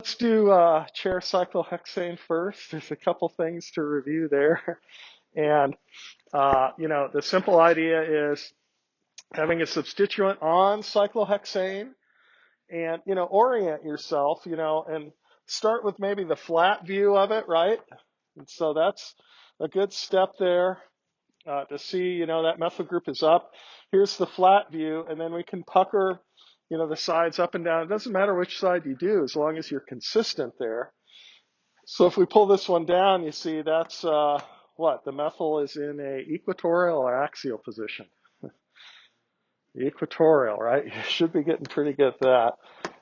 Let's do chair cyclohexane first. There's a couple things to review there. And, the simple idea is having a substituent on cyclohexane and, orient yourself, and start with maybe the flat view of it, right? And so that's a good step there to see, that methyl group is up. Here's the flat view, and then we can pucker the sides up and down. It doesn't matter which side you do as long as you're consistent there. So if we pull this one down, you see that's what? The methyl is in a equatorial or axial position. Equatorial, right? You should be getting pretty good at that.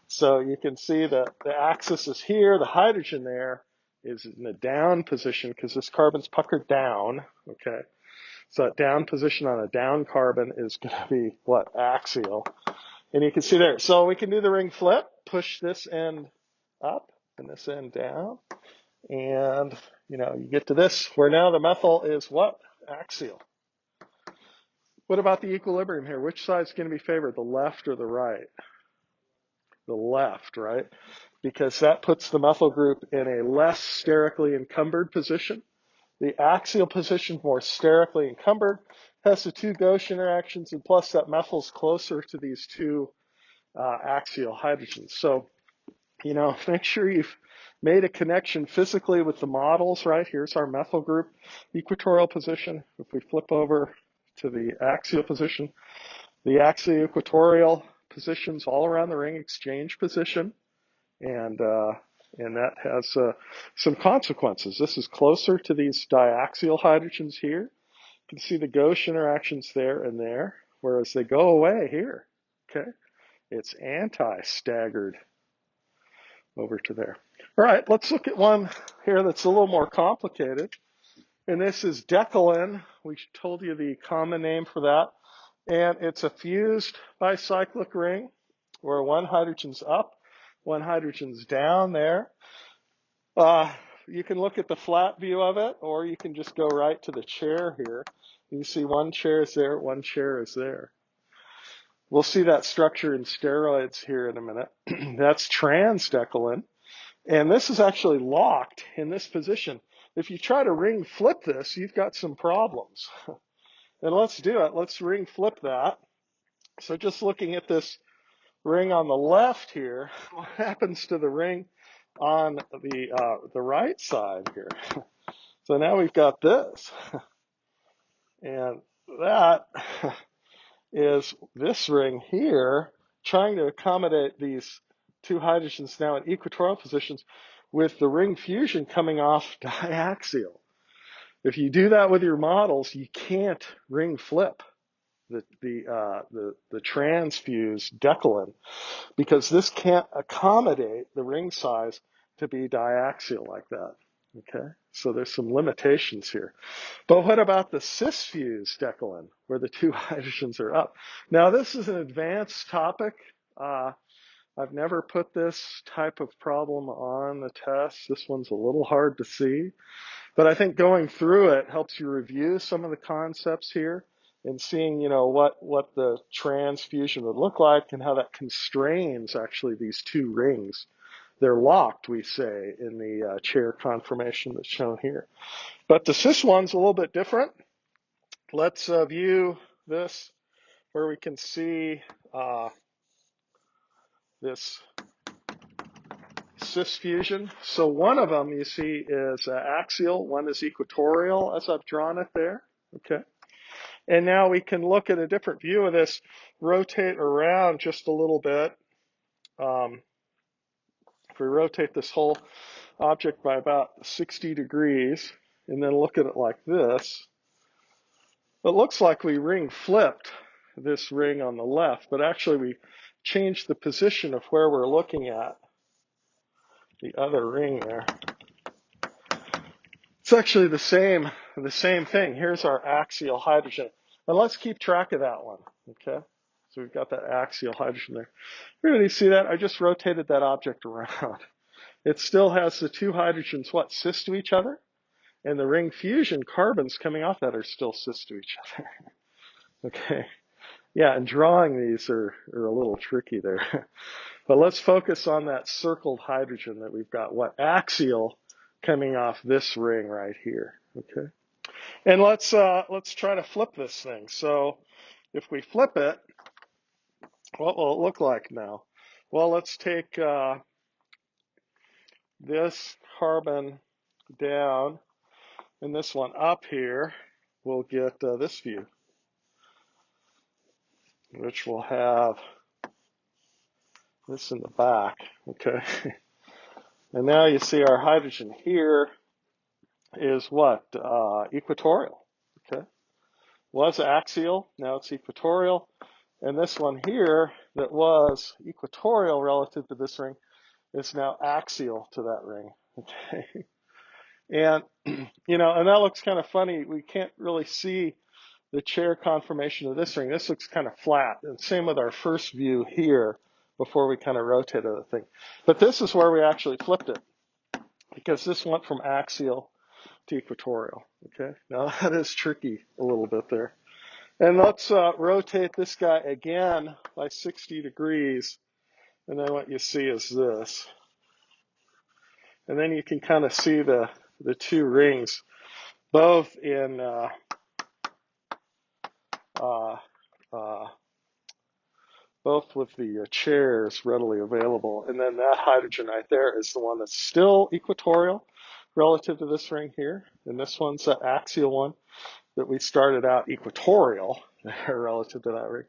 So you can see that the axis is here, the hydrogen there is in the down position because this carbon's puckered down, okay? So that down position on a down carbon is going to be what? Axial. And you can see there. So we can do the ring flip, push this end up and this end down. And, you get to this where now the methyl is what? Axial. What about the equilibrium here? Which side's going to be favored, the left or the right? The left, right? Because that puts the methyl group in a less sterically encumbered position. The axial position, more sterically encumbered, has the two gauche interactions, and plus that methyl's closer to these two axial hydrogens. So, make sure you've made a connection physically with the models, right? Here's our methyl group equatorial position. If we flip over to the axial position, the axial equatorial positions all around the ring exchange position, and that has some consequences. This is closer to these diaxial hydrogens here. You can see the gauche interactions there and there, whereas they go away here, okay? It's anti-staggered over to there. All right, let's look at one here that's a little more complicated. And this is Decalin. We told you the common name for that. And it's a fused bicyclic ring where one hydrogen's up, one hydrogen's down there. You can look at the flat view of it, or you can just go right to the chair here. You see one chair is there, one chair is there. We'll see that structure in steroids here in a minute. That's trans-Decalin. And this is actually locked in this position. If you try to ring flip this, you've got some problems. And let's do it. Let's ring flip that. So just looking at this ring on the left here, what happens to the ring on the right side here? So now we've got this. And that is this ring here trying to accommodate these two hydrogens now in equatorial positions with the ring fusion coming off diaxial. If you do that with your models, you can't ring flip the transfused Decalin because this can't accommodate the ring size to be diaxial like that. Okay, so there's some limitations here. But what about the cis-fused Decalin, where the two hydrogens are up? Now, this is an advanced topic. I've never put this type of problem on the test. This one's a little hard to see. But I think going through it helps you review some of the concepts here and seeing, what the transfusion would look like and how that constrains actually these two rings. They're locked, we say, in the chair conformation that's shown here. But the cis one's a little bit different. Let's view this where we can see this cis fusion. So one of them you see is axial, one is equatorial as I've drawn it there. Okay. And now we can look at a different view of this, rotate around just a little bit. If we rotate this whole object by about 60 degrees and then look at it like this, it looks like we ring flipped this ring on the left, but actually we changed the position of where we're looking at the other ring there. It's actually the same thing. Here's our axial hydrogen. And let's keep track of that one, okay? So we've got that axial hydrogen there. Everybody see that? I just rotated that object around. It still has the two hydrogens, what, cis to each other? And the ring fusion carbons coming off that are still cis to each other. Okay. Yeah, and drawing these are a little tricky there. But let's focus on that circled hydrogen that we've got, what axial coming off this ring right here, okay? And let's try to flip this thing. So if we flip it, what will it look like now? Well, let's take this carbon down and this one up here. We'll get this view, which will have this in the back, okay? And now you see our hydrogen here is what? Equatorial, okay? Was axial, now it's equatorial. And this one here that was equatorial relative to this ring is now axial to that ring, okay? And, you know, and that looks kind of funny. We can't really see the chair conformation of this ring. This looks kind of flat. And same with our first view here before we kind of rotated the thing. But this is where we actually flipped it, because this went from axial to equatorial, okay? Now that is tricky a little bit there. And let's rotate this guy again by 60 degrees. And then what you see is this. And then you can kind of see the two rings, both in both with the chairs readily available. And then that hydrogen right there is the one that's still equatorial relative to this ring here. And this one's that axial one that we started out equatorial relative to that ring.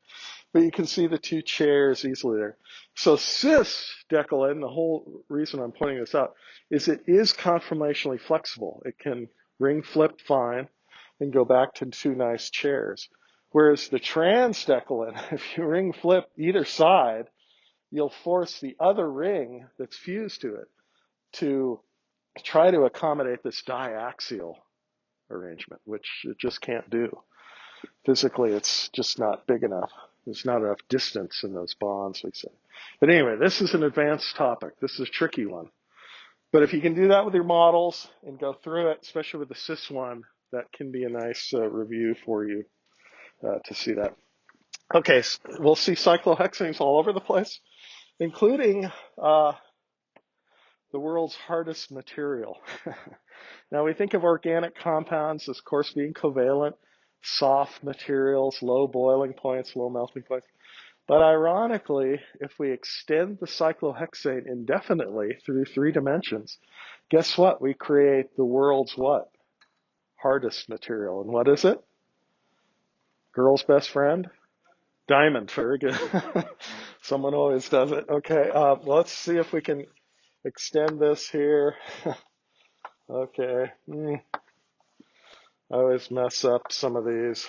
But you can see the two chairs easily there. So cis Decalin, the whole reason I'm pointing this out, is it is conformationally flexible. It can ring flip fine and go back to two nice chairs. Whereas the trans Decalin, if you ring flip either side, you'll force the other ring that's fused to it to try to accommodate this diaxial arrangement, which it just can't do. Physically, it's just not big enough. There's not enough distance in those bonds, we say. But anyway, this is an advanced topic. This is a tricky one. But if you can do that with your models and go through it, especially with the cis one, that can be a nice review for you to see that. Okay, so we'll see cyclohexanes all over the place, including the world's hardest material. Now, we think of organic compounds as, of course, being covalent, soft materials, low boiling points, low melting points. But ironically, if we extend the cyclohexane indefinitely through 3 dimensions, guess what? We create the world's what? Hardest material. And what is it? Girl's best friend? Diamond. Very good. Someone always does it. Okay, let's see if we can extend this here. Okay. I always mess up some of these.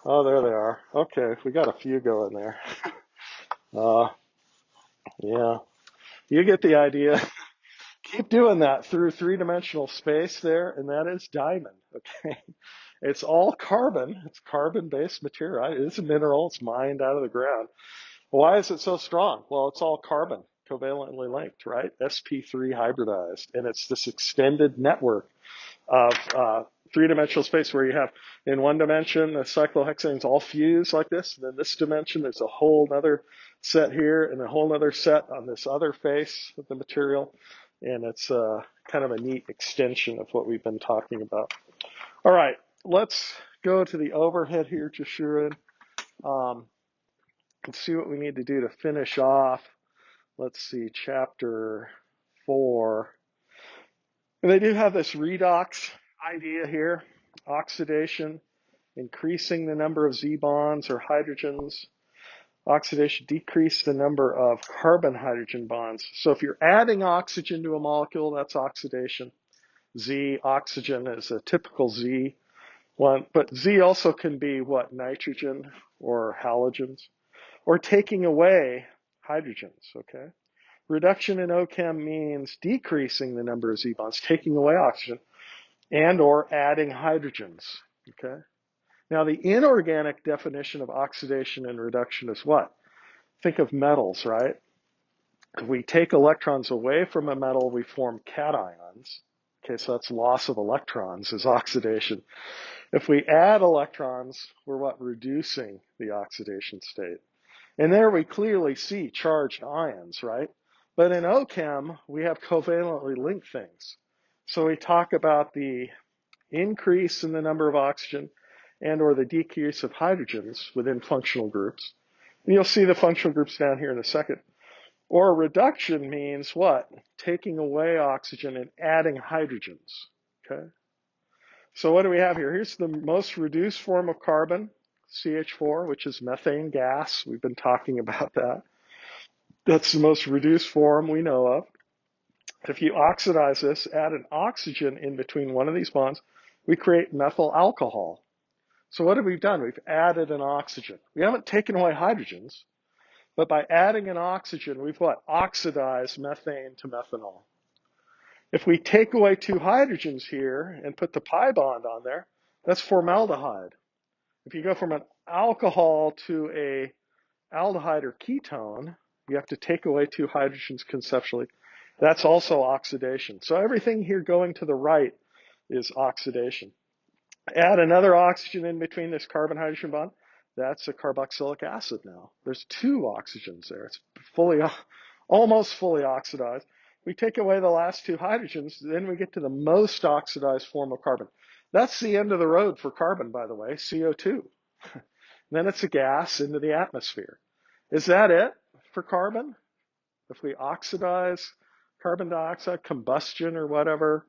Oh, there they are. Okay, we got a few going there. Yeah, you get the idea. Keep doing that through 3-dimensional space there, and that is diamond. Okay, it's all carbon. It's carbon-based material. It is a mineral. It's mined out of the ground. Why is it so strong? Well, it's all carbon, covalently linked, right? sp3 hybridized, and it's this extended network of 3-dimensional space where you have in one dimension the cyclohexanes all fused like this, and then this dimension there's a whole other set here and a whole other set on this other face of the material, and it's kind of a neat extension of what we've been talking about. All right, let's go to the overhead here, Jashurin, and see what we need to do to finish off. Let's see, chapter 4. And they do have this redox idea here, oxidation, increasing the number of Z bonds or hydrogens. Oxidation, decrease the number of carbon-hydrogen bonds. So if you're adding oxygen to a molecule, that's oxidation. Z, oxygen is a typical Z one, but Z also can be what, nitrogen or halogens, or taking away hydrogens, okay? Reduction in OChem means decreasing the number of Z bonds, taking away oxygen, and or adding hydrogens, okay? Now, the inorganic definition of oxidation and reduction is what? Think of metals, right? If we take electrons away from a metal, we form cations. Okay, so that's loss of electrons is oxidation. If we add electrons, we're what? Reducing the oxidation state. And there we clearly see charged ions, right? But in OChem, we have covalently linked things. So we talk about the increase in the number of oxygen and or the decrease of hydrogens within functional groups. And you'll see the functional groups down here in a second. Or reduction means what? Taking away oxygen and adding hydrogens, okay? So what do we have here? Here's the most reduced form of carbon, CH4, which is methane gas. We've been talking about that. That's the most reduced form we know of. If you oxidize this, add an oxygen in between one of these bonds, we create methyl alcohol. So what have we done? We've added an oxygen. We haven't taken away hydrogens, but by adding an oxygen, we've what? Oxidized methane to methanol. If we take away two hydrogens here and put the pi bond on there, that's formaldehyde. If you go from an alcohol to a aldehyde or ketone, you have to take away two hydrogens conceptually. That's also oxidation. So everything here going to the right is oxidation. Add another oxygen in between this carbon-hydrogen bond. That's a carboxylic acid now. There's two oxygens there. It's almost fully oxidized. We take away the last two hydrogens, then we get to the most oxidized form of carbon. That's the end of the road for carbon, by the way, CO2. Then it's a gas into the atmosphere. Is that it for carbon? If we oxidize carbon dioxide, combustion or whatever,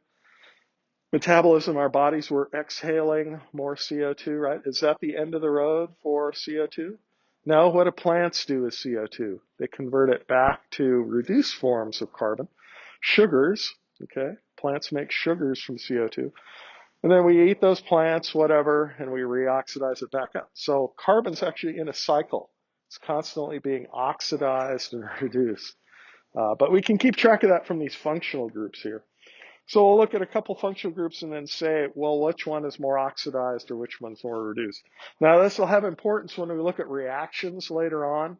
metabolism, our bodies were exhaling more CO2, right? Is that the end of the road for CO2? No, what do plants do with CO2? They convert it back to reduced forms of carbon, sugars, okay? Plants make sugars from CO2. And then we eat those plants, whatever, and we reoxidize it back up. So carbon's actually in a cycle. It's constantly being oxidized and reduced. But we can keep track of that from these functional groups here. So we'll look at a couple functional groups and then say, well, which one is more oxidized or which one's more reduced. Now, this will have importance when we look at reactions later on.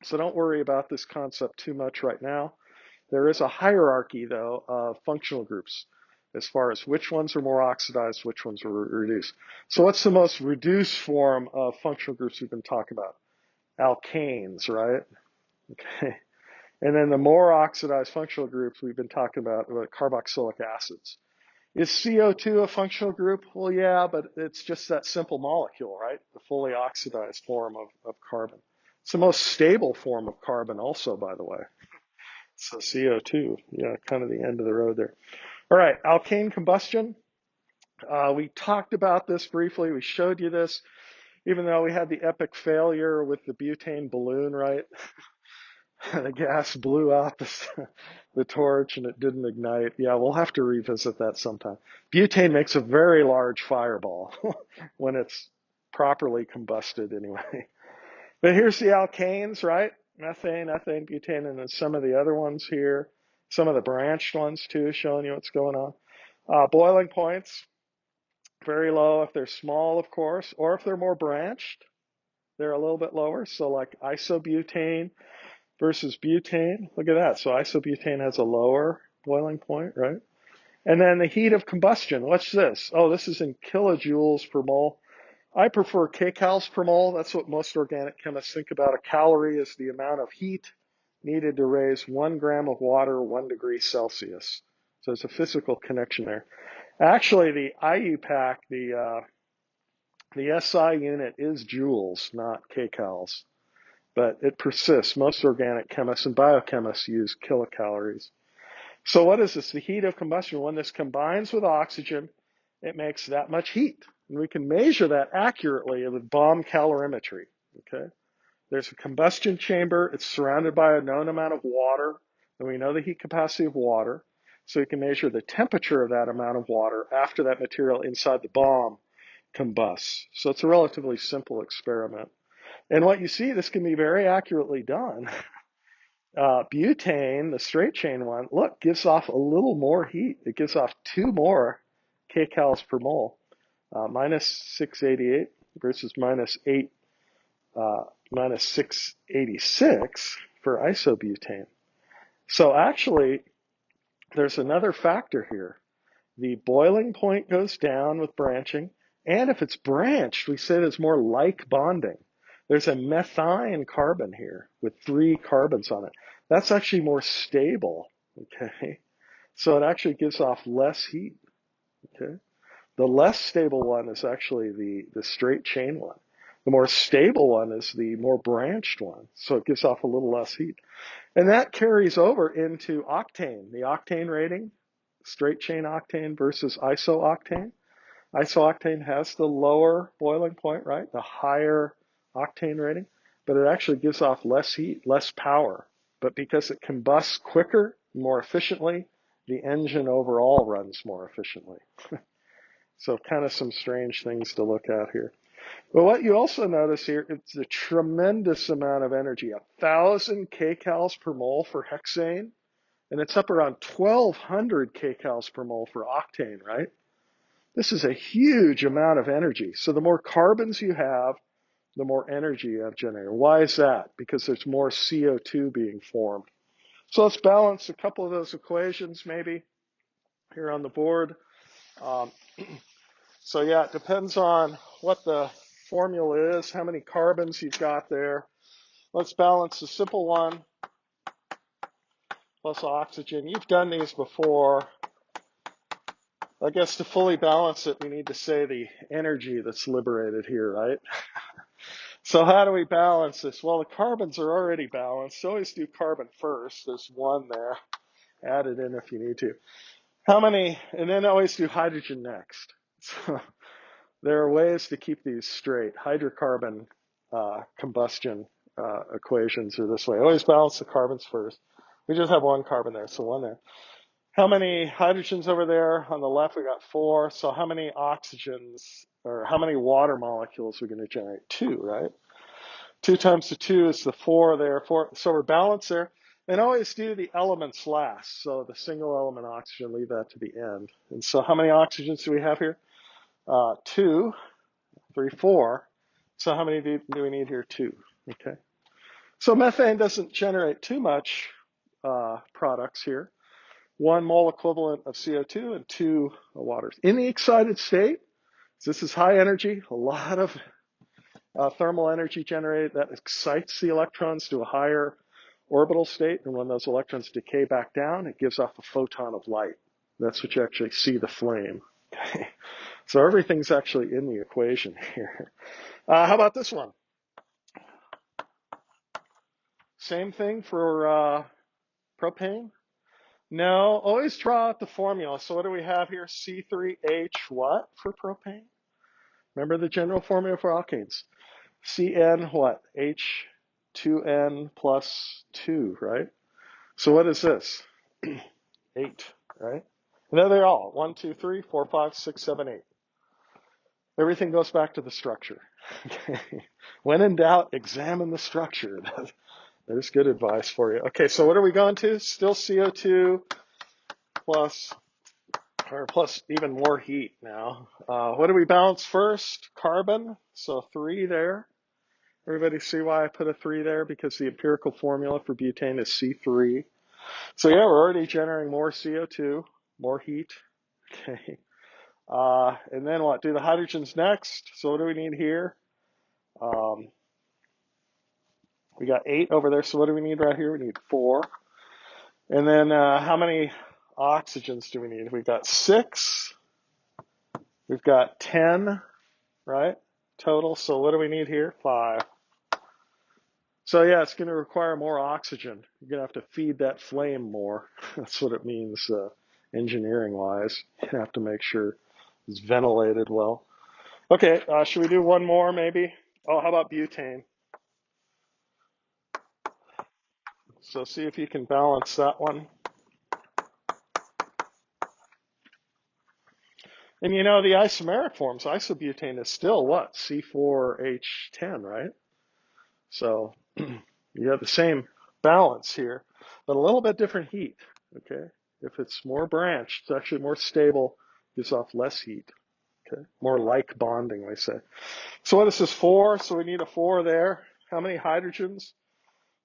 So don't worry about this concept too much right now. There is a hierarchy, though, of functional groups as far as which ones are more oxidized, which ones are reduced. So what's the most reduced form of functional groups we've been talking about? Alkanes, right? Okay. And then the more oxidized functional groups we've been talking about carboxylic acids. Is CO2 a functional group? Well, yeah, but it's just that simple molecule, right? The fully oxidized form of carbon. It's the most stable form of carbon also, by the way. So CO2, yeah, kind of the end of the road there. All right, alkane combustion. We talked about this briefly. We showed you this, even though we had the epic failure with the butane balloon, right? The gas blew out the torch and it didn't ignite. Yeah, we'll have to revisit that sometime. Butane makes a very large fireball when it's properly combusted anyway. But here's the alkanes, right? Methane, ethane, butane, and then some of the other ones here. Some of the branched ones too, showing you what's going on. Boiling points, very low if they're small, of course, or if they're more branched, they're a little bit lower. So like isobutane versus butane, look at that. So isobutane has a lower boiling point, right? And then the heat of combustion, what's this? Oh, this is in kilojoules per mole. I prefer kcals per mole. That's what most organic chemists think about. A calorie is the amount of heat needed to raise 1 gram of water 1 degree Celsius. So there's a physical connection there. Actually, the IUPAC, the SI unit is joules, not kcals. But it persists. Most organic chemists and biochemists use kilocalories. So what is this? The heat of combustion. When this combines with oxygen, it makes that much heat. And we can measure that accurately with bomb calorimetry. Okay? There's a combustion chamber. It's surrounded by a known amount of water. And we know the heat capacity of water. So we can measure the temperature of that amount of water after that material inside the bomb combusts. So it's a relatively simple experiment. And what you see, this can be very accurately done. Butane, the straight chain one, look, gives off a little more heat. It gives off 2 more kcals per mole, minus 688 versus minus 686 for isobutane. So actually, there's another factor here. The boiling point goes down with branching, and if it's branched, we say there's more like bonding. There's a methine carbon here with 3 carbons on it. That's actually more stable, okay? So it actually gives off less heat, okay? The less stable one is actually the straight chain one. The more stable one is the more branched one, so it gives off a little less heat. And that carries over into octane, the octane rating, straight chain octane versus isooctane. Isooctane has the lower boiling point, right? The higher octane rating, but it actually gives off less heat, less power. But because it combusts quicker, more efficiently, the engine overall runs more efficiently. So kind of some strange things to look at here. But what you also notice here, it's a tremendous amount of energy, 1,000 kcals per mole for hexane, and it's up around 1,200 kcals per mole for octane, right? This is a huge amount of energy. So the more carbons you have, the more energy you have generated. Why is that? Because there's more CO2 being formed. So let's balance a couple of those equations maybe here on the board. So yeah, it depends on what the formula is, how many carbons you've got there. Let's balance the simple one plus oxygen. You've done these before. I guess to fully balance it, we need to say the energy that's liberated here, right? So how do we balance this? Well, the carbons are already balanced. So always do carbon first. There's 1 there. Add it in if you need to. How many, and then always do hydrogen next. So there are ways to keep these straight. Hydrocarbon combustion equations are this way. Always balance the carbons first. We just have 1 carbon there, so 1 there. How many hydrogens over there? On the left, we got 4. So how many oxygens, or how many water molecules are we going to generate? 2, right? 2 times the 2 is the 4 there. 4. So we're balanced there. And always do the elements last. So the single element oxygen, leave that to the end. And so how many oxygens do we have here? 2, 3, 4. So how many do we need here? 2. Okay. So methane doesn't generate too much products here. 1 mole equivalent of CO2 and 2 waters. In the excited state, this is high energy, a lot of thermal energy generated that excites the electrons to a higher orbital state. And when those electrons decay back down, it gives off a photon of light. That's what you actually see the flame. Okay. So everything's actually in the equation here. How about this one? Same thing for propane? No, always draw out the formula. So what do we have here? C3H what for propane? Remember the general formula for alkanes. Cn what? H2n plus 2, right? So what is this? 8, right? And there they're all. 1, 2, 3, 4, 5, 6, 7, 8. Everything goes back to the structure. Okay. When in doubt, examine the structure. There's good advice for you. Okay, so what are we going to? Still CO2 plus even more heat now. What do we balance first? Carbon. So 3 there. Everybody see why I put a 3 there? Because the empirical formula for butane is C3. So yeah, we're already generating more CO2, more heat. Okay. And then what? Do the hydrogens next. So what do we need here? We got 8 over there. So what do we need right here? We need 4. And then how many oxygens do we need? We've got 6. We've got 10, right? Total. So what do we need here? 5. So yeah, it's going to require more oxygen. You're going to have to feed that flame more. That's what it means engineering-wise. You have to make sure it's ventilated well. Okay, should we do 1 more maybe? Oh, how about butane? So see if you can balance that one. And you know, the isomeric forms, isobutane is still what? C4H10, right? So you have the same balance here, but a little bit different heat, okay? If it's more branched, it's actually more stable, gives off less heat, okay? More like bonding, we say. So what is this, 4? So we need a 4 there. How many hydrogens?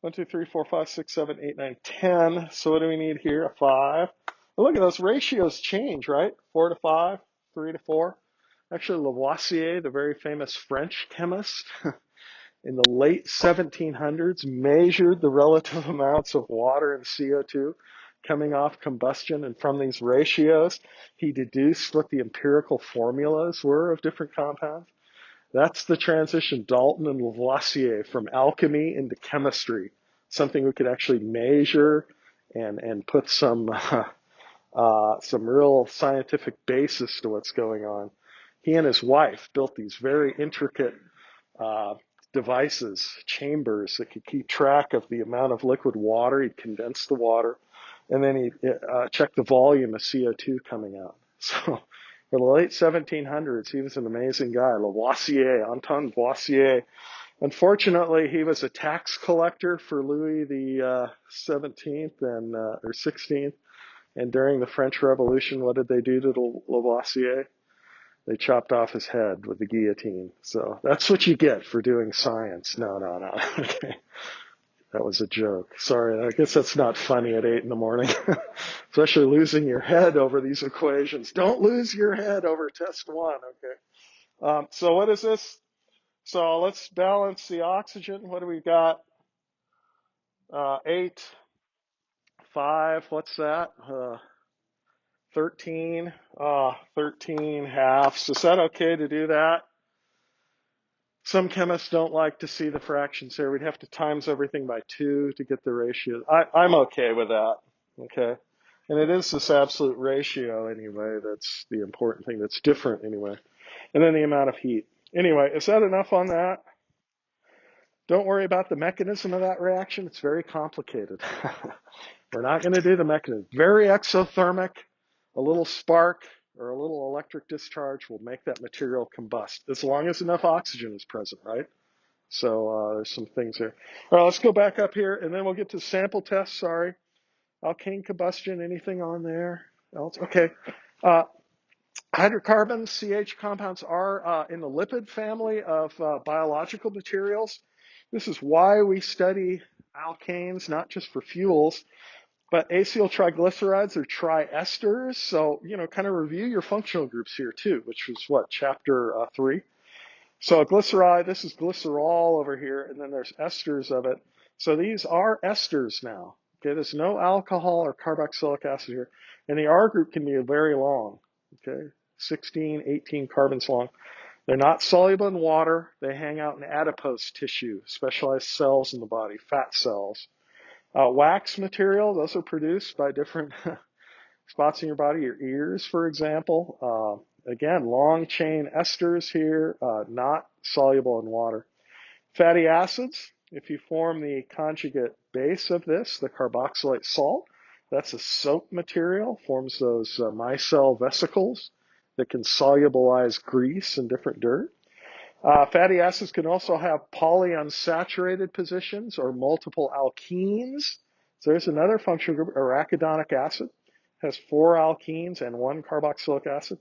1, 2, 3, 4, 5, 6, 7, 8, 9, 10. So what do we need here? A 5. But look at those ratios change, right? 4 to 5, 3 to 4. Actually, Lavoisier, the very famous French chemist, in the late 1700s, measured the relative amounts of water and CO2 coming off combustion, and from these ratios, he deduced what the empirical formulas were of different compounds. That's the transition Dalton and Lavoisier from alchemy into chemistry, something we could actually measure and put some real scientific basis to what's going on. He and his wife built these very intricate devices, chambers that could keep track of the amount of liquid water. He'd condense the water, and then he'd check the volume of CO2 coming out. So in the late 1700s, he was an amazing guy. Lavoisier, Antoine Lavoisier. Unfortunately, he was a tax collector for Louis the 17th or 16th. And during the French Revolution, what did they do to Lavoisier? They chopped off his head with the guillotine. So that's what you get for doing science. No. Okay. That was a joke. Sorry, I guess that's not funny at 8 in the morning. Especially losing your head over these equations. Don't lose your head over test 1, okay? So what is this? So let's balance the oxygen. What do we got? 8, 5, what's that? 13, 13 halves. Is that okay to do that? Some chemists don't like to see the fractions here. We'd have to times everything by 2 to get the ratio. I'm okay with that, okay? And it is this absolute ratio anyway that's the important thing, that's different anyway. And then the amount of heat. Anyway, is that enough on that? Don't worry about the mechanism of that reaction. It's very complicated. We're not going to do the mechanism. Very exothermic. A little spark or a little electric discharge will make that material combust, as long as enough oxygen is present, right? So there's some things there. All right, let's go back up here, and then we'll get to sample tests. Sorry. Alkane combustion, anything on there else? Okay. Hydrocarbons, CH compounds, are in the lipid family of biological materials. This is why we study alkanes, not just for fuels, but acyl triglycerides are triesters. So, kind of review your functional groups here too, which was what, chapter 3. So glyceride, this is glycerol over here, and then there's esters of it. So these are esters now. Okay, there's no alcohol or carboxylic acid here. And the R group can be very long. Okay, 16, 18 carbons long. They're not soluble in water. They hang out in adipose tissue, specialized cells in the body, fat cells. Wax material, those are produced by different spots in your body, your ears, for example. Again, long chain esters here, not soluble in water. Fatty acids, if you form the conjugate base of this, the carboxylate salt, that's a soap material, forms those micelle vesicles that can solubilize grease and different dirt. Fatty acids can also have polyunsaturated positions or multiple alkenes. So there's another functional group, arachidonic acid, has 4 alkenes and 1 carboxylic acid.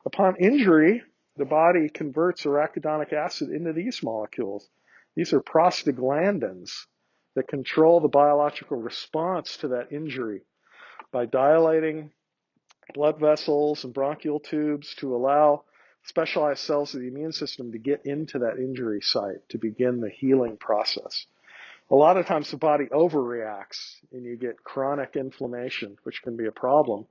Upon injury, the body converts arachidonic acid into these molecules. These are prostaglandins that control the biological response to that injury by dilating blood vessels and bronchial tubes to allow specialized cells of the immune system to get into that injury site to begin the healing process. A lot of times the body overreacts and you get chronic inflammation, which can be a problem,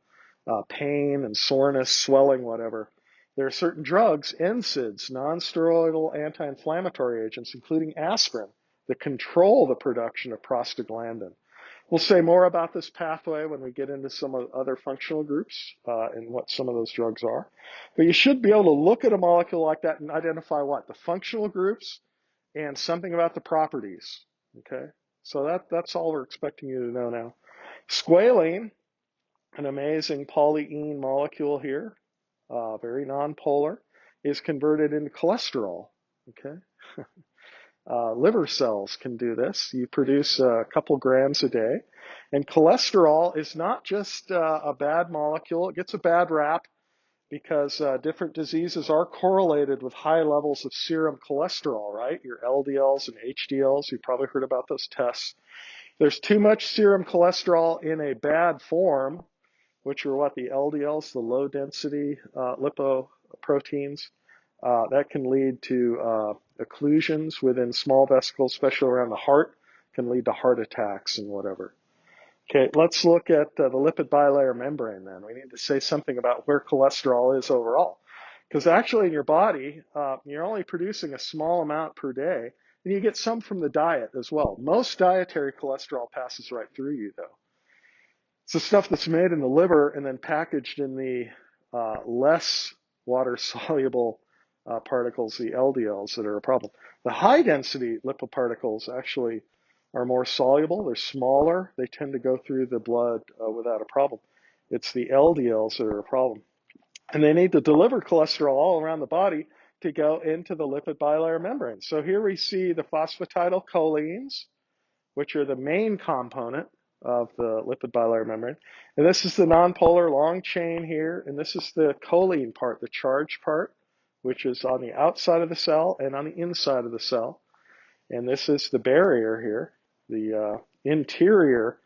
pain and soreness, swelling, whatever. There are certain drugs, NSAIDs, non-steroidal anti-inflammatory agents, including aspirin, that control the production of prostaglandin. We'll say more about this pathway when we get into some of the other functional groups and what some of those drugs are. But you should be able to look at a molecule like that and identify what? The functional groups and something about the properties. Okay? So that's all we're expecting you to know now. Squalene, an amazing polyene molecule here, very nonpolar, is converted into cholesterol. Okay? Liver cells can do this. You produce a couple grams a day. And cholesterol is not just a bad molecule. It gets a bad rap because different diseases are correlated with high levels of serum cholesterol, right? Your LDLs and HDLs, you've probably heard about those tests. There's too much serum cholesterol in a bad form, which are what? The LDLs, the low density lipoproteins. That can lead to occlusions within small vesicles, especially around the heart, can lead to heart attacks and whatever. Okay, let's look at the lipid bilayer membrane then. We need to say something about where cholesterol is overall. Because actually in your body, you're only producing a small amount per day, and you get some from the diet as well. Most dietary cholesterol passes right through you, though. It's the stuff that's made in the liver and then packaged in the less water-soluble particles, the LDLs, that are a problem. The high-density lipoparticles actually are more soluble. They're smaller. They tend to go through the blood without a problem. It's the LDLs that are a problem. And they need to deliver cholesterol all around the body to go into the lipid bilayer membrane. So here we see the phosphatidylcholines, which are the main component of the lipid bilayer membrane. And this is the nonpolar long chain here. And this is the choline part, the charged part, which is on the outside of the cell and on the inside of the cell. And this is the barrier here, the interior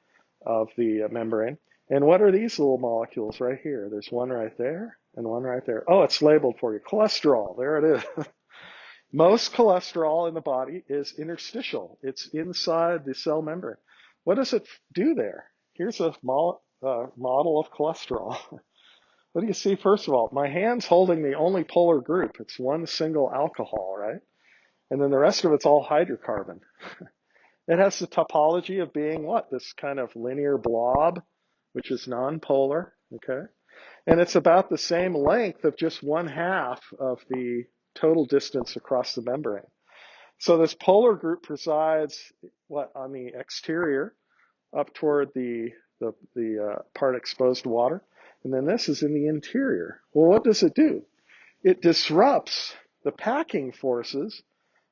of the membrane. And what are these little molecules right here? There's one right there and one right there. Oh, it's labeled for you. Cholesterol. There it is. Most cholesterol in the body is interstitial. It's inside the cell membrane. What does it do there? Here's a model of cholesterol. What do you see, first of all? My hand's holding the only polar group. It's one single alcohol, right? And then the rest of it's all hydrocarbon. It has the topology of being what? This kind of linear blob, which is nonpolar, okay? And it's about the same length of just 1/2 of the total distance across the membrane. So this polar group presides on the exterior up toward the part exposed to water. And then this is in the interior. Well, what does it do? It disrupts the packing forces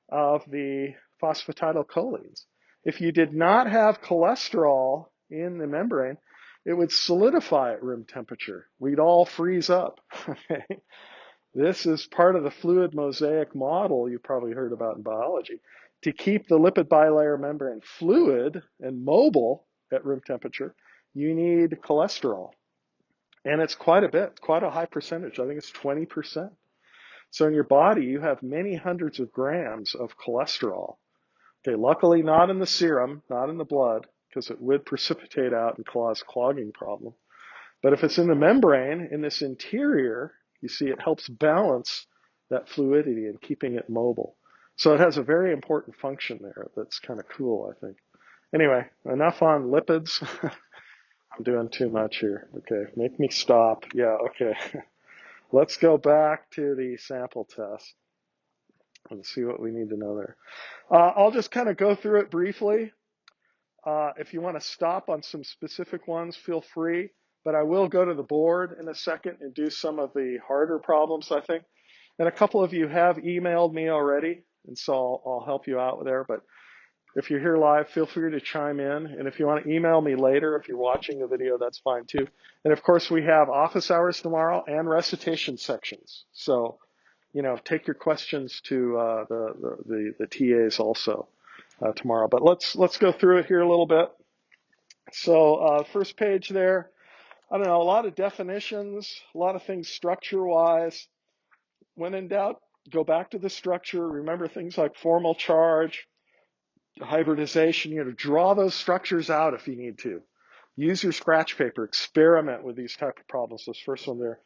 of the phosphatidylcholines. If you did not have cholesterol in the membrane, it would solidify at room temperature. We'd all freeze up. Okay? This is part of the fluid mosaic model you've probably heard about in biology. To keep the lipid bilayer membrane fluid and mobile at room temperature, you need cholesterol. And it's quite a bit, quite a high percentage. I think it's 20%. So in your body, you have many hundreds of grams of cholesterol. Okay, luckily not in the serum, not in the blood, because it would precipitate out and cause clogging problem. But if it's in the membrane, in this interior, you see it helps balance that fluidity and keeping it mobile. So it has a very important function there that's kind of cool, I think. Anyway, enough on lipids. I'm doing too much here. Okay, make me stop. Yeah, okay. Let's go back to the sample test and see what we need to know there. I'll just kind of go through it briefly. If you want to stop on some specific ones, feel free. But I will go to the board in a second and do some of the harder problems, I think. And a couple of you have emailed me already, and so I'll help you out there. But if you're here live, feel free to chime in. And if you want to email me later, if you're watching the video, that's fine too. And of course, we have office hours tomorrow and recitation sections. So, take your questions to the TAs also tomorrow. But let's go through it here a little bit. So first page there. I don't know, a lot of definitions, a lot of things structure-wise. When in doubt, go back to the structure. Remember things like formal charge, hybridization. Draw those structures out if you need to. Use your scratch paper. Experiment with these type of problems. This first one there.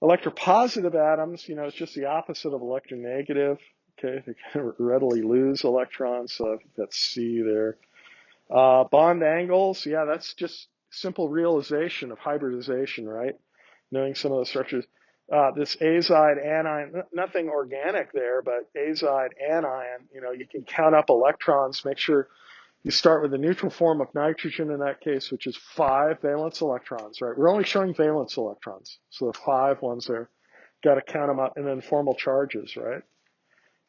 Electropositive atoms, it's just the opposite of electronegative. Okay, they can readily lose electrons. So I think that's C there. Bond angles, yeah, that's just simple realization of hybridization, right? Knowing some of the structures. This azide anion, nothing organic there, but azide anion, you can count up electrons. Make sure you start with the neutral form of nitrogen in that case, which is 5 valence electrons, right? We're only showing valence electrons. So the 5 ones there, got to count them up, and then formal charges, right?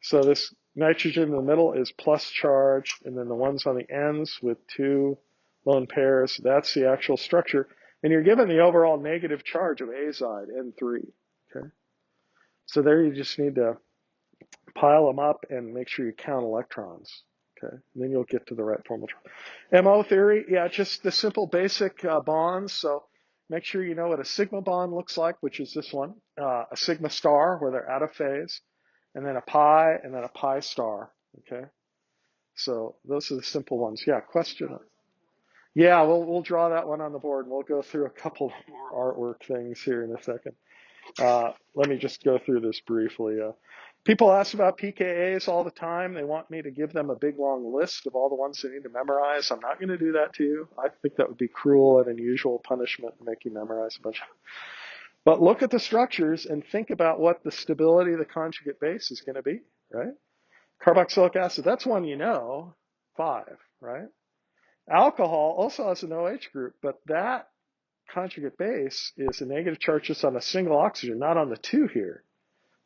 So this nitrogen in the middle is plus charge, and then the ones on the ends with 2 lone pairs, that's the actual structure. And you're given the overall negative charge of azide, N3, okay? So there you just need to pile them up and make sure you count electrons, okay? And then you'll get to the right formal charge. MO theory, yeah, just the simple basic bonds. So make sure you know what a sigma bond looks like, which is this one, a sigma star where they're out of phase. and then a pi, and then a pi star. Okay, so those are the simple ones. Yeah, question. Yeah, we'll draw that one on the board, and we'll go through a couple more artwork things here in a second. Let me just go through this briefly. People ask about pKa's all the time. They want me to give them a big long list of all the ones they need to memorize. I'm not going to do that to you. I think that would be cruel and unusual punishment to make you memorize a bunch. But look at the structures and think about what the stability of the conjugate base is going to be, right? Carboxylic acid, that's one you know, 5, right? Alcohol also has an OH group, but that conjugate base is a negative charge just on a single oxygen, not on the 2 here.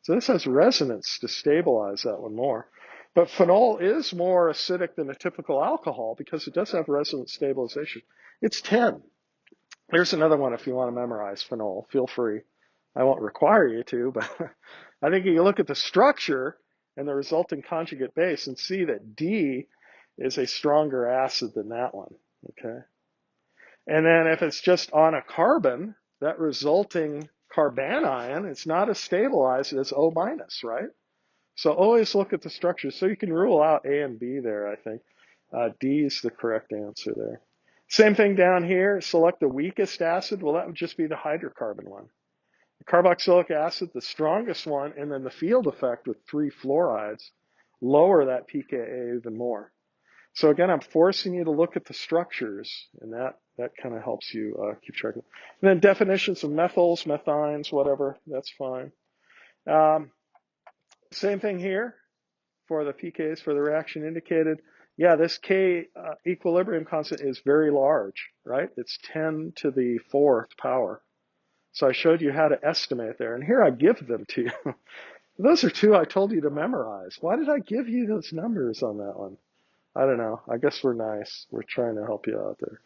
So this has resonance to stabilize that one more. But phenol is more acidic than a typical alcohol because it does have resonance stabilization. It's 10. Here's another one if you want to memorize phenol. Feel free. I won't require you to, but I think you look at the structure and the resulting conjugate base and see that D is a stronger acid than that one, okay? And then if it's just on a carbon, that resulting carbanion, it's not as stabilized as O minus, right? So always look at the structure. So you can rule out A and B there, I think. D is the correct answer there. Same thing down here. Select the weakest acid. Well, that would just be the hydrocarbon one. The carboxylic acid, the strongest one, and then the field effect with 3 fluorides lower that pKa even more. So again, I'm forcing you to look at the structures, and that kind of helps you keep track of it. And then definitions of methyls, methynes, whatever, that's fine. Same thing here for the pKs for the reaction indicated. Yeah, this K equilibrium constant is very large, right? It's 10 to the 4th power. So I showed you how to estimate there, and here I give them to you. Those are 2 I told you to memorize. Why did I give you those numbers on that one? I don't know. I guess we're nice. We're trying to help you out there.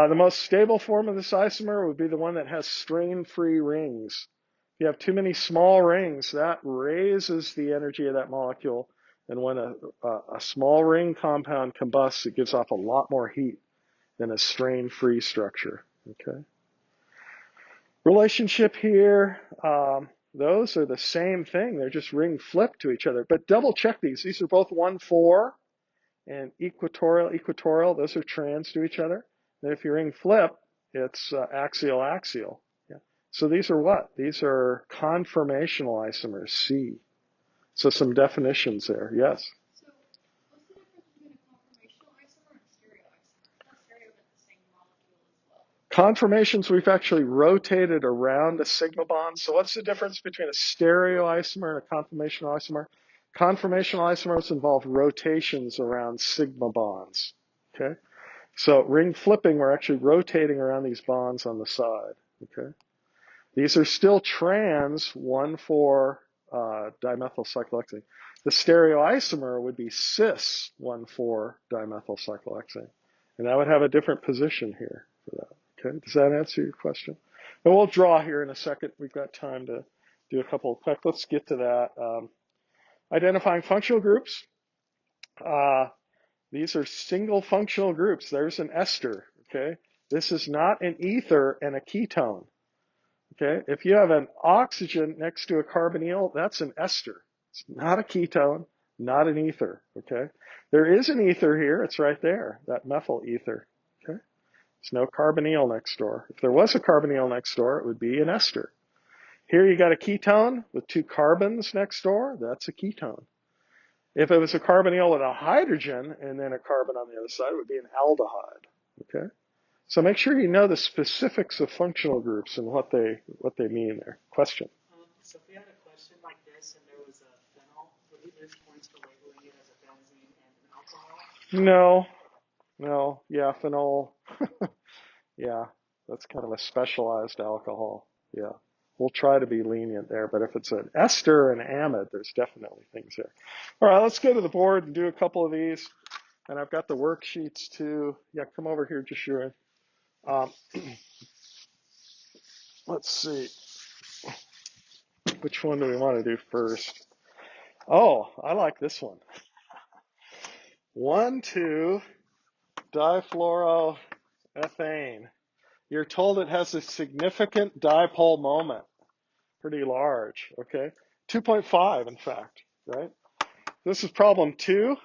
The most stable form of this isomer would be the one that has strain-free rings. If you have too many small rings, that raises the energy of that molecule. And when a small ring compound combusts, it gives off a lot more heat than a strain-free structure. Okay. Relationship here, those are the same thing. They're just ring flipped to each other. But double check these. These are both 1,4 and equatorial. Those are trans to each other. And if you ring flip, it's axial. Yeah. So these are what? These are conformational isomers, C. So some definitions there. Yes? So what's the difference between a conformational isomer and a stereo isomer? I thought stereo meant the same molecule as well. Conformations, we've actually rotated around a sigma bond. So what's the difference between a stereoisomer and a conformational isomer? Conformational isomers involve rotations around sigma bonds. Okay? So ring flipping, we're actually rotating around these bonds on the side. Okay? These are still trans 1,4 dimethyl cyclohexane. The stereoisomer would be cis 1,4 dimethyl cyclohexane. And that would have a different position here for that. Okay, does that answer your question? And we'll draw here in a second. We've got time to do a couple of quick. Let's get to that. Identifying functional groups. These are single functional groups. There's an ester. Okay, this is not an ether and a ketone. Okay, if you have an oxygen next to a carbonyl, that's an ester. It's not a ketone, not an ether. Okay, there is an ether here. It's right there, that methyl ether. Okay. There's no carbonyl next door. If there was a carbonyl next door, it would be an ester. Here you got a ketone with 2 carbons next door. That's a ketone. If it was a carbonyl with a hydrogen and then a carbon on the other side, it would be an aldehyde. Okay? So make sure you know the specifics of functional groups and what they mean there. Question? So if we had a question like this and there was a phenol, would we lose points for labeling it as a benzene and an alcohol? No. Yeah, phenol. Yeah, that's kind of a specialized alcohol. Yeah. We'll try to be lenient there, but if it's an ester and amide, there's definitely things there. All right, let's go to the board and do a couple of these. And I've got the worksheets too. Yeah, come over here, Joshua. Let's see. Which one do we want to do first? Oh, I like this one. 1,2-difluoroethane. You're told it has a significant dipole moment. Pretty large, okay? 2.5, in fact, right? This is problem 2.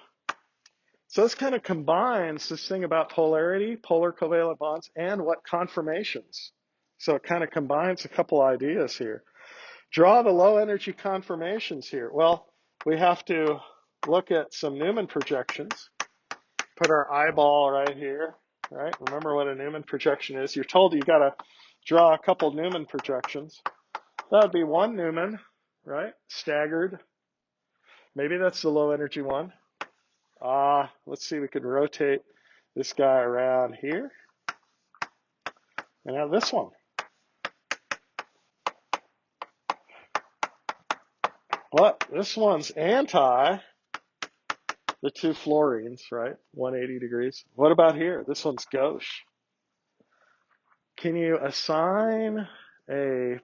So this kind of combines this thing about polarity, polar covalent bonds, and what conformations. So it kind of combines a couple ideas here. Draw the low energy conformations here. Well, we have to look at some Newman projections. Put our eyeball right here, right? Remember what a Newman projection is. You're told you got to draw a couple Newman projections. That would be one Newman, right? Staggered. Maybe that's the low energy one. Let's see, we could rotate this guy around here. And now this one. Well, this one's anti the two fluorines, right? 180 degrees. What about here? This one's gauche. Can you assign a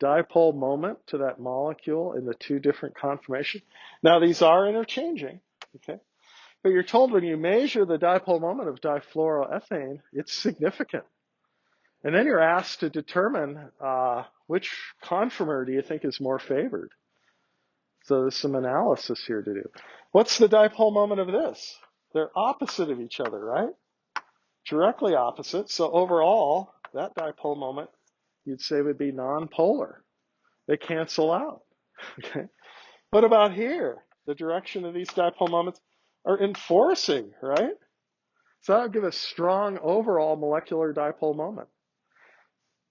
dipole moment to that molecule in the two different conformations? Now, these are interchanging, okay? But you're told when you measure the dipole moment of difluoroethane, it's significant. And then you're asked to determine which conformer do you think is more favored. So there's some analysis here to do. What's the dipole moment of this? They're opposite of each other, right? Directly opposite. So overall, that dipole moment, you'd say would be nonpolar. They cancel out. Okay. What about here? The direction of these dipole moments are enforcing, right? So that would give a strong overall molecular dipole moment.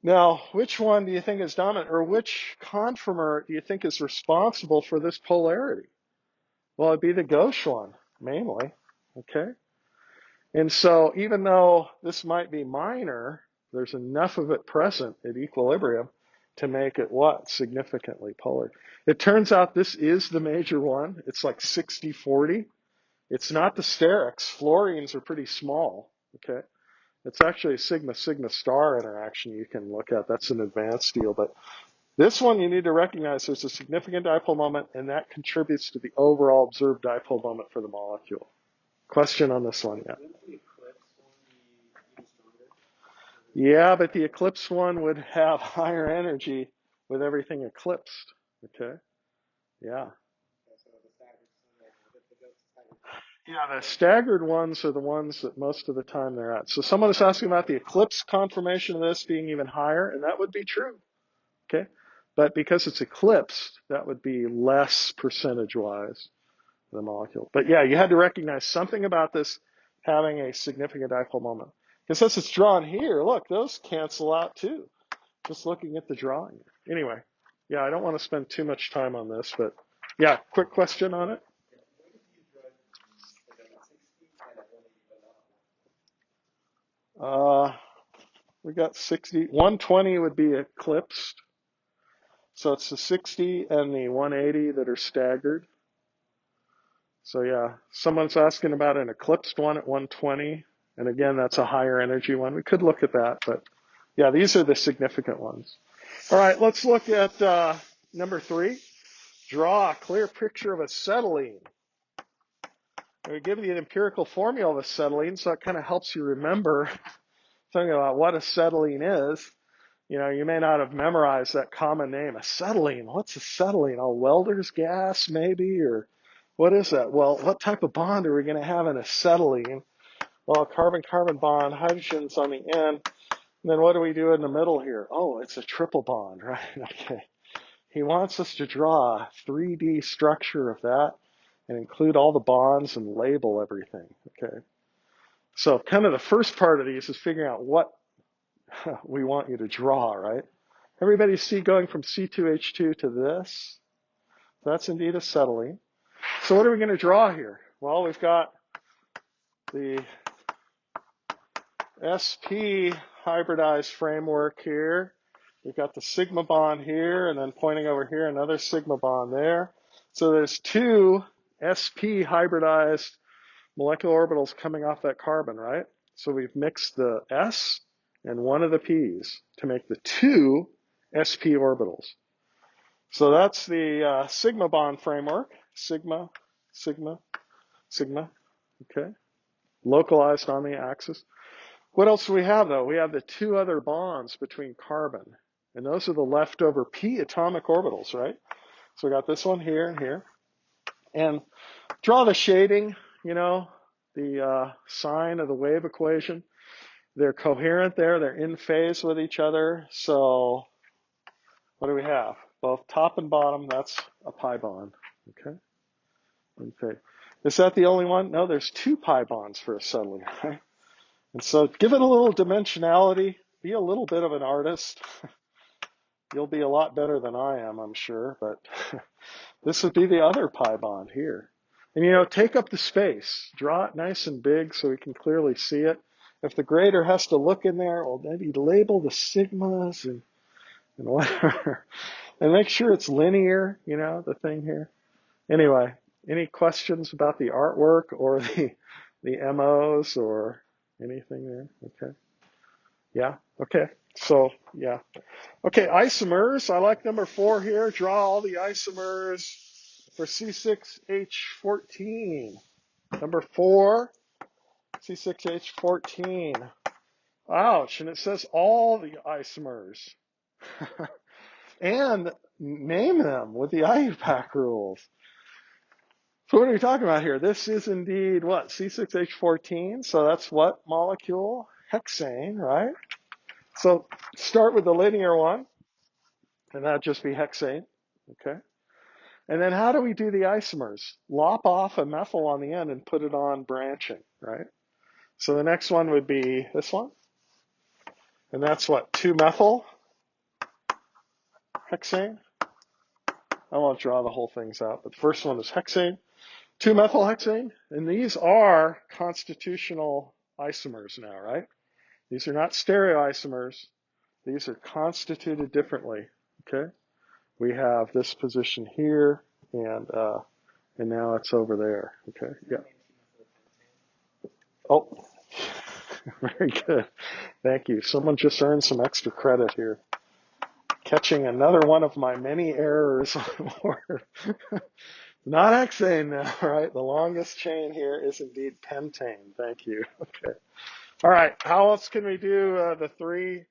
Now, which one do you think is dominant, or which conformer do you think is responsible for this polarity? Well, it'd be the gauche one, mainly, okay? And so even though this might be minor, there's enough of it present at equilibrium to make it what? Significantly polar. It turns out this is the major one. It's like 60-40. It's not the sterics. Fluorines are pretty small, okay? It's actually a sigma-sigma star interaction you can look at. That's an advanced deal. But this one you need to recognize there's a significant dipole moment, and that contributes to the overall observed dipole moment for the molecule. Question on this one yet? Yeah, but the eclipse one would have higher energy with everything eclipsed. Okay? Yeah. Yeah, the staggered ones are the ones that most of the time they're at. So someone is asking about the eclipse conformation of this being even higher, and that would be true. Okay? But because it's eclipsed, that would be less percentage-wise the molecule. But yeah, you had to recognize something about this having a significant dipole moment. Because since it's drawn here, look, those cancel out too. Just looking at the drawing. Anyway, yeah, I don't want to spend too much time on this, but yeah, quick question on it. We got 60, 120 would be eclipsed. So it's the 60 and the 180 that are staggered. So yeah, someone's asking about an eclipsed one at 120. And again, that's a higher energy one. We could look at that, but yeah, these are the significant ones. All right, let's look at number 3. Draw a clear picture of acetylene. We give you the empirical formula of acetylene, so it kind of helps you remember something about what acetylene is. You know, you may not have memorized that common name, acetylene. What's acetylene? Oh, welder's gas, maybe, or what is that? Well, what type of bond are we going to have in acetylene? Well, carbon-carbon bond, hydrogen's on the end. And then what do we do in the middle here? Oh, it's a triple bond, right? Okay. He wants us to draw a 3D structure of that and include all the bonds and label everything, okay? So kind of the first part of these is figuring out what we want you to draw, right? Everybody see going from C2H2 to this? That's indeed acetylene. So what are we going to draw here? Well, we've got the sp hybridized framework here. We've got the sigma bond here, and then pointing over here, another sigma bond there. So there's 2 sp hybridized molecular orbitals coming off that carbon, right? So we've mixed the s and one of the p's to make the 2 sp orbitals. So that's the sigma bond framework. Sigma, sigma, sigma, okay? Localized on the axis. What else do we have, though? We have the 2 other bonds between carbon, and those are the leftover p atomic orbitals, right? So we got this one here and here. And draw the shading, the sign of the wave equation. They're coherent there. They're in phase with each other. So what do we have? Both top and bottom, that's a pi bond. Okay? In phase. Is that the only one? No, there's 2 pi bonds for acetylene, right? And so give it a little dimensionality. Be a little bit of an artist. You'll be a lot better than I am, I'm sure. But this would be the other pi bond here. And, take up the space. Draw it nice and big so we can clearly see it. If the grader has to look in there, well, maybe label the sigmas and whatever. And make sure it's linear, the thing here. Anyway, any questions about the artwork or the MOs or anything there? Okay. Yeah. Okay. So, yeah. Okay, isomers. I like number 4 here. Draw all the isomers for C6H14. Number 4, C6H14. Ouch, and it says all the isomers. And name them with the IUPAC rules. So what are we talking about here? This is indeed what? C6H14. So that's what molecule? Hexane, right? So start with the linear one, and that'd just be hexane, okay? And then how do we do the isomers? Lop off a methyl on the end and put it on branching, right? So the next one would be this one. And that's what? 2-methyl hexane. I won't draw the whole things out, but the first one is hexane. 2-methyl hexane. And these are constitutional isomers now, right? These are not stereoisomers. These are constituted differently, okay? We have this position here, and now it's over there, okay? Yeah. Oh, very good. Thank you. Someone just earned some extra credit here. Catching another one of my many errors on Word. Not hexane now, right? The longest chain here is indeed pentane. Thank you. Okay. All right. How else can we do the 3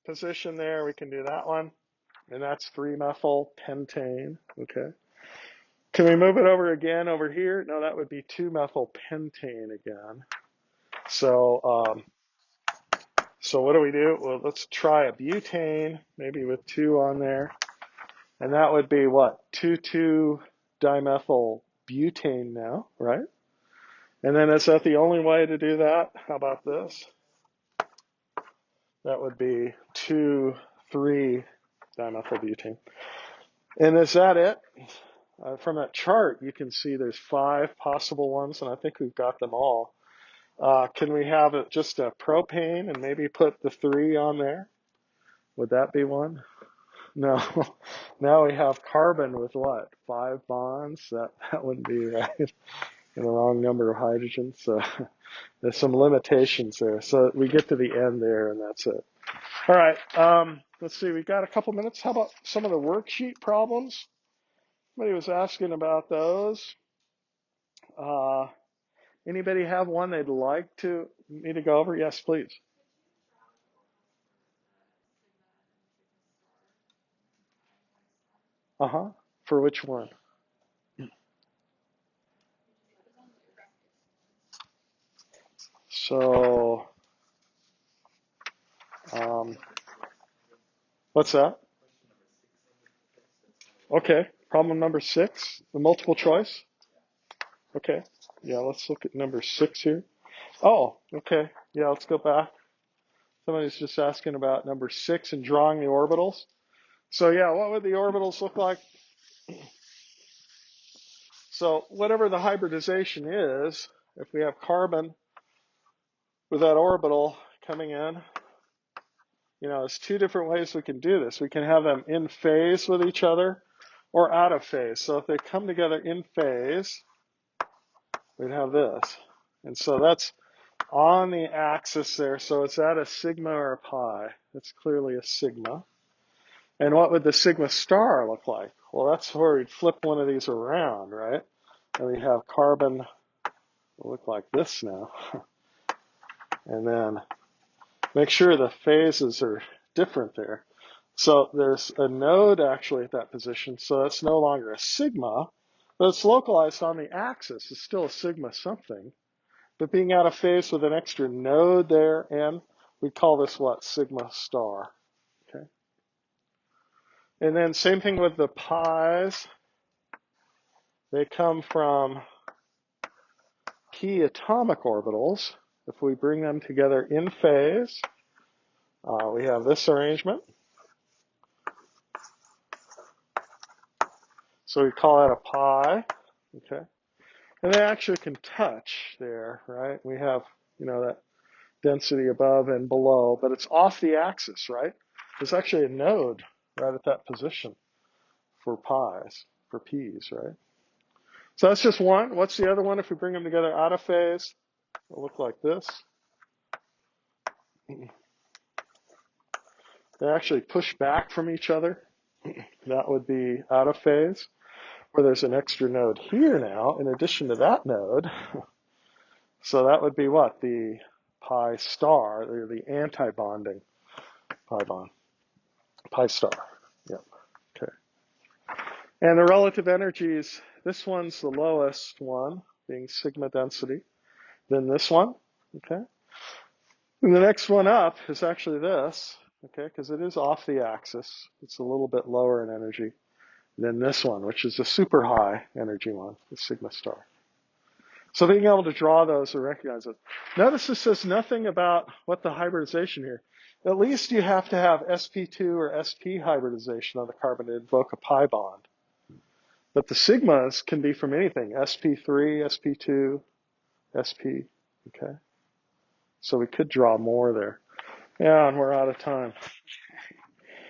position there? We can do that one. And that's 3-methyl pentane. Okay. Can we move it over again over here? No, that would be 2-methyl pentane again. So what do we do? Well, let's try a butane, maybe with 2 on there. And that would be what? 2,2-dimethyl butane now, right? And then is that the only way to do that? How about this? That would be 2,3-dimethyl butane. And is that it? From that chart, you can see there's 5 possible ones, and I think we've got them all. Can we have it just a propane and maybe put the 3 on there? Would that be one? No. Now we have carbon with what? 5 bonds? That wouldn't be right. And the wrong number of hydrogens. So there's some limitations there. So we get to the end there, and that's it. All right. Let's see. We've got a couple minutes. How about some of the worksheet problems? Somebody was asking about those. Anybody have one they'd like me to go over? Yes, please. For which one? So, what's that? Okay, problem number 6, the multiple choice. Okay, yeah, let's look at number 6 here. Oh, okay, yeah, let's go back. Somebody's just asking about number 6 and drawing the orbitals. So yeah, what would the orbitals look like? So whatever the hybridization is, if we have carbon with that orbital coming in, there's 2 different ways we can do this. We can have them in phase with each other or out of phase. So if they come together in phase, we'd have this. And so that's on the axis there. So is that a sigma or a pi? That's clearly a sigma. And what would the sigma star look like? Well, that's where we'd flip one of these around, right? And we have carbon look like this now. And then make sure the phases are different there. So there's a node actually at that position, so that's no longer a sigma, but it's localized on the axis. It's still a sigma something, but being out of phase with an extra node there, and we call this what? Sigma star. Okay. And then same thing with the pi's. They come from key atomic orbitals. If we bring them together in phase, we have this arrangement. So we call that a pi, okay? And they actually can touch there, right? We have, that density above and below, but it's off the axis, right? There's actually a node right at that position for p's, right? So that's just one. What's the other one? If we bring them together out of phase, it'll look like this. They actually push back from each other. That would be out of phase, where there's an extra node here now, in addition to that node. So that would be what? The pi star, or the anti-bonding pi bond. Pi star. Yep. Okay. And the relative energies, this one's the lowest one, being sigma density. Then this one, okay? And the next one up is actually this, okay, because it is off the axis. It's a little bit lower in energy than this one, which is a super high energy one, the sigma star. So being able to draw those or recognize it. Notice this says nothing about what the hybridization here. At least you have to have sp2 or sp hybridization on the carbon to invoke a pi bond. But the sigmas can be from anything, sp3, sp2, sp, okay? So we could draw more there. Yeah, and we're out of time.